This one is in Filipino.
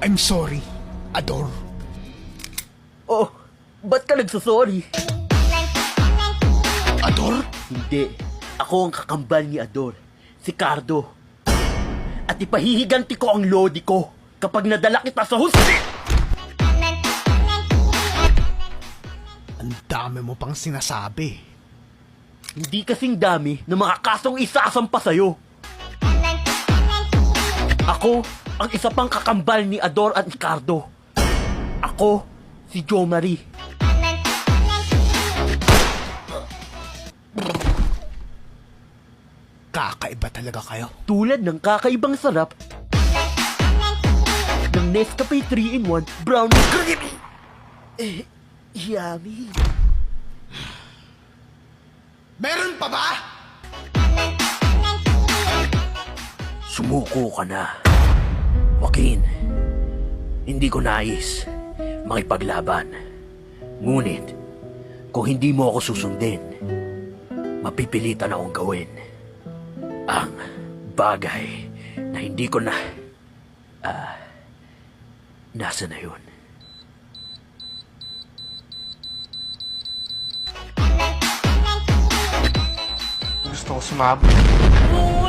I'm sorry, Ador. Oh, ba't ka nagsasorry? Ador? Hindi. Ako ang kakambal ni Ador, si Cardo. At ipahihiganti ko ang lodi ko kapag nadala kita sa husga! Ang dami mo pang sinasabi. Hindi kasing dami na mga kasong isasampa sa'yo. Ako ang isa pang kakambal ni Ador at Ricardo. Ako, si Jo Marie. Kakaiba talaga kayo. Tulad ng kakaibang sarap ng Nescafe 3-in-1 Brown Creamy. Yummy. Meron pa ba? Sumuko ka na. Joaquin, hindi ko nais makipaglaban. Ngunit, kung hindi mo ako susundin, mapipilitan akong gawin ang bagay na hindi ko na... nasa na yun? Gusto ko sumabot.